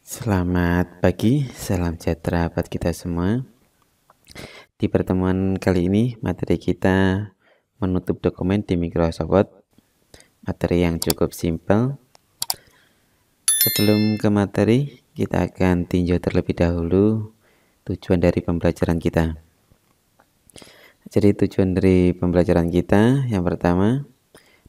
Selamat pagi, salam sejahtera buat kita semua. Di pertemuan kali ini, materi kita menutup dokumen di Microsoft Word. Materi yang cukup simpel. Sebelum ke materi, kita akan tinjau terlebih dahulu tujuan dari pembelajaran kita. Jadi tujuan dari pembelajaran kita yang pertama,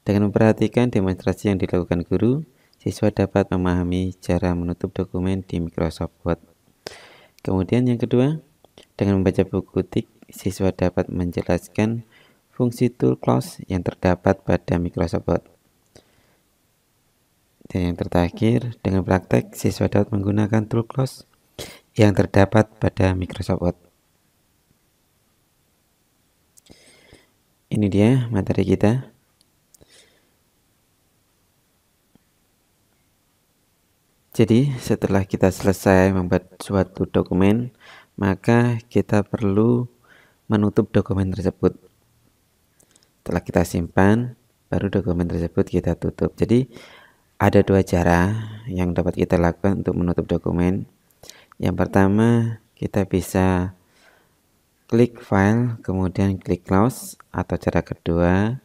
dengan memperhatikan demonstrasi yang dilakukan guru, siswa dapat memahami cara menutup dokumen di Microsoft Word. Kemudian yang kedua, dengan membaca buku tik, siswa dapat menjelaskan fungsi tool close yang terdapat pada Microsoft Word. Dan yang terakhir, dengan praktek, siswa dapat menggunakan tool close yang terdapat pada Microsoft Word. Ini dia materi kita. Jadi, setelah kita selesai membuat suatu dokumen, maka kita perlu menutup dokumen tersebut. Setelah kita simpan, baru dokumen tersebut kita tutup. Jadi, ada dua cara yang dapat kita lakukan untuk menutup dokumen. Yang pertama, kita bisa klik file, kemudian klik close, atau cara kedua,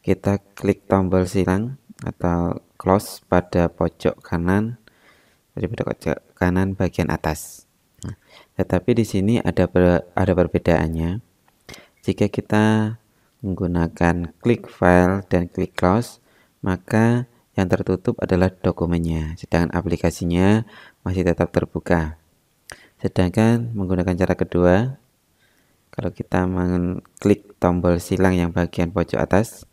kita klik tombol silang atau close pada pojok kanan, dari pojok kanan bagian atas. Nah, tetapi di sini ada perbedaannya. Jika kita menggunakan klik file dan klik close, maka yang tertutup adalah dokumennya, sedangkan aplikasinya masih tetap terbuka. Sedangkan menggunakan cara kedua, kalau kita mengklik tombol silang yang bagian pojok atas,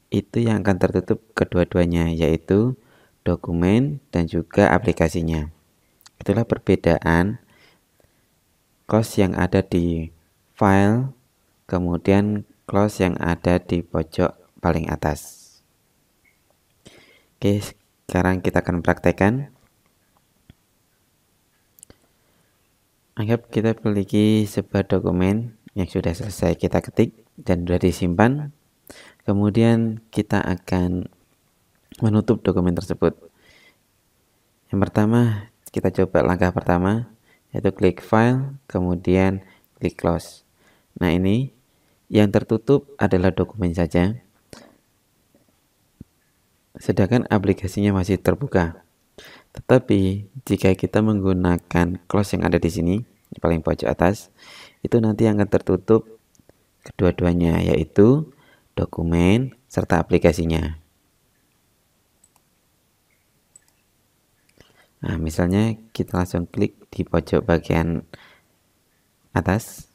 itu yang akan tertutup kedua-duanya, yaitu dokumen dan juga aplikasinya. Itulah perbedaan close yang ada di file, kemudian close yang ada di pojok paling atas. Oke, sekarang kita akan praktekkan. Anggap kita memiliki sebuah dokumen yang sudah selesai kita ketik dan sudah disimpan. Kemudian kita akan menutup dokumen tersebut. Yang pertama, kita coba langkah pertama, yaitu klik file, kemudian klik close. Nah, ini yang tertutup adalah dokumen saja, sedangkan aplikasinya masih terbuka. Tetapi jika kita menggunakan close yang ada di sini, di paling pojok atas, itu nanti akan tertutup kedua-duanya, yaitu dokumen serta aplikasinya. Nah, misalnya kita langsung klik di pojok bagian atas,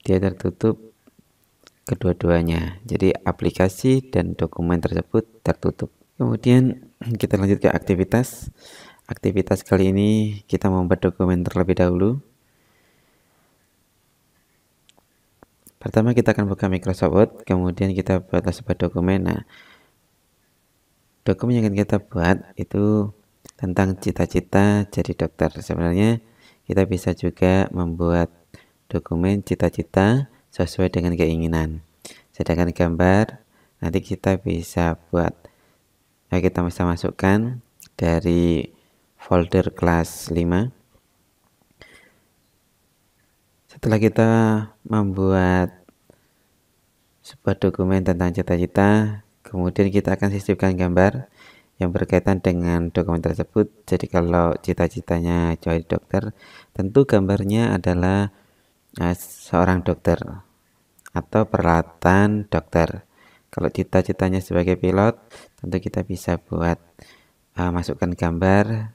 dia tertutup kedua-duanya. Jadi aplikasi dan dokumen tersebut tertutup. Kemudian kita lanjut ke aktivitas. Aktivitas kali ini kita membuat dokumen terlebih dahulu. Pertama kita akan buka Microsoft Word, kemudian kita buat sebuah dokumen. Nah, dokumen yang akan kita buat itu tentang cita-cita jadi dokter. Sebenarnya kita bisa juga membuat dokumen cita-cita sesuai dengan keinginan. Sedangkan gambar nanti kita bisa buat, kita bisa masukkan dari folder kelas 5. Setelah kita membuat sebuah dokumen tentang cita-cita, kemudian kita akan sisipkan gambar yang berkaitan dengan dokumen tersebut. Jadi kalau cita-citanya jadi dokter, tentu gambarnya adalah seorang dokter atau peralatan dokter. Kalau cita-citanya sebagai pilot, tentu kita bisa buat masukkan gambar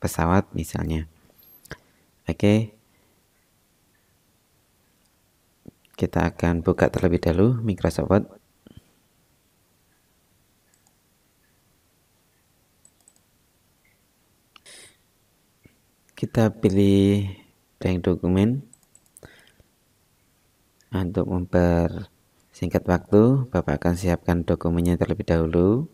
pesawat misalnya. Oke. Kita akan buka terlebih dahulu Microsoft Word. Kita pilih blank dokumen. Untuk mempersingkat waktu, Bapak akan siapkan dokumennya terlebih dahulu.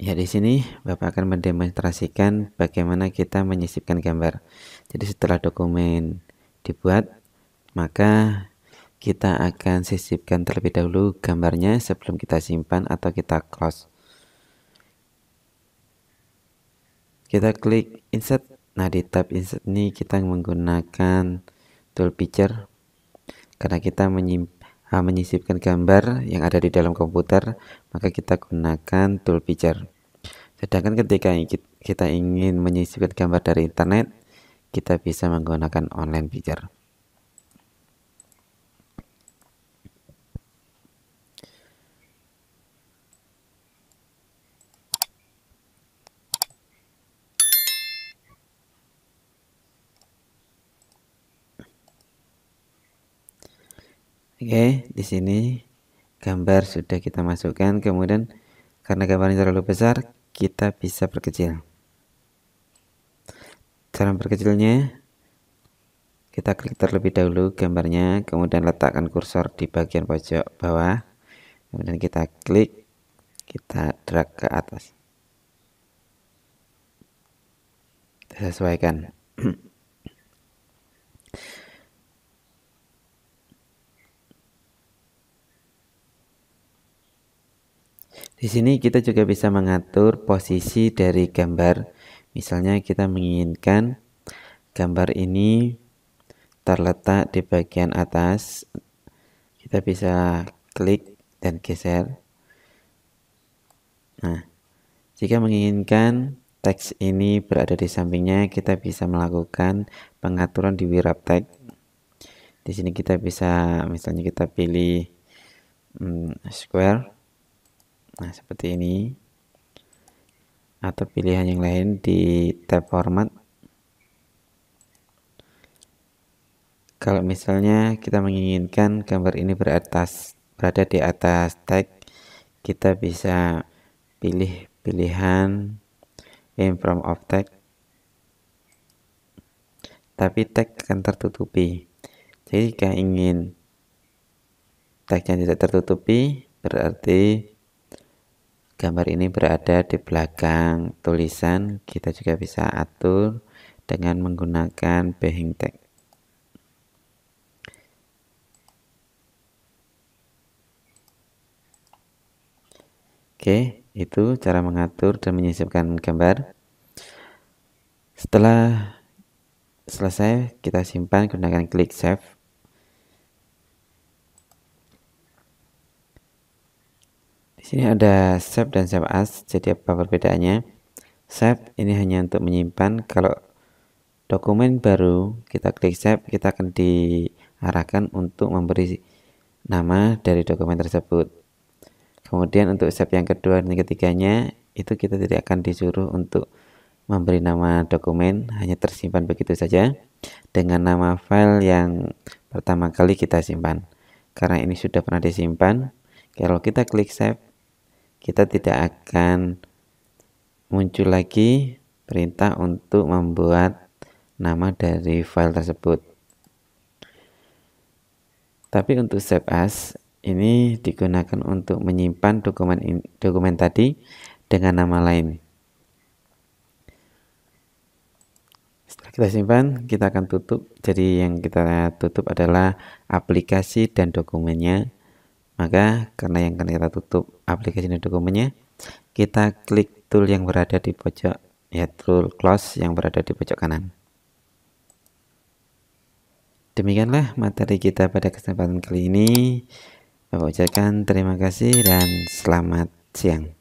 Ya, di sini Bapak akan mendemonstrasikan bagaimana kita menyisipkan gambar. Jadi setelah dokumen dibuat, maka kita akan sisipkan terlebih dahulu gambarnya sebelum kita simpan atau kita close. Kita klik insert. Nah, di tab insert ini kita menggunakan tool picture karena kita menyisipkan gambar yang ada di dalam komputer, maka kita gunakan tool picture. Sedangkan ketika kita ingin menyisipkan gambar dari internet, kita bisa menggunakan online picture. Oke, di sini gambar sudah kita masukkan. Kemudian karena gambarnya terlalu besar, kita bisa perkecil. Cara perkecilnya, kita klik terlebih dahulu gambarnya, kemudian letakkan kursor di bagian pojok bawah, kemudian kita klik, kita drag ke atas. Kita sesuaikan. Di sini kita juga bisa mengatur posisi dari gambar. Misalnya kita menginginkan gambar ini terletak di bagian atas, kita bisa klik dan geser. Nah, jika menginginkan teks ini berada di sampingnya, kita bisa melakukan pengaturan di wrap text. Di sini kita bisa, misalnya kita pilih square. Nah, seperti ini, atau pilihan yang lain di tab format. Kalau misalnya kita menginginkan gambar ini berada di atas tag, kita bisa pilih pilihan in front of tag, tapi tag akan tertutupi. Jadi jika ingin tagnya tidak tertutupi, berarti gambar ini berada di belakang tulisan. Kita juga bisa atur dengan menggunakan backing tag. Oke, itu cara mengatur dan menyisipkan gambar. Setelah selesai, kita simpan gunakan klik save. Di sini ada save dan save as. Jadi apa perbedaannya? Save ini hanya untuk menyimpan. Kalau dokumen baru kita klik save, kita akan diarahkan untuk memberi nama dari dokumen tersebut. Kemudian untuk save yang kedua dan ketiganya, itu kita tidak akan disuruh untuk memberi nama dokumen, hanya tersimpan begitu saja dengan nama file yang pertama kali kita simpan. Karena ini sudah pernah disimpan, kalau kita klik save, kita tidak akan muncul lagi perintah untuk membuat nama dari file tersebut. Tapi untuk save as ini digunakan untuk menyimpan dokumen tadi dengan nama lain. Setelah kita simpan, kita akan tutup. Jadi yang kita tutup adalah aplikasi dan dokumennya. Maka karena yang akan kita tutup aplikasi dan dokumennya, kita klik tool yang berada di pojok, ya tool close yang berada di pojok kanan. Demikianlah materi kita pada kesempatan kali ini. Bapak ucapkan terima kasih dan selamat siang.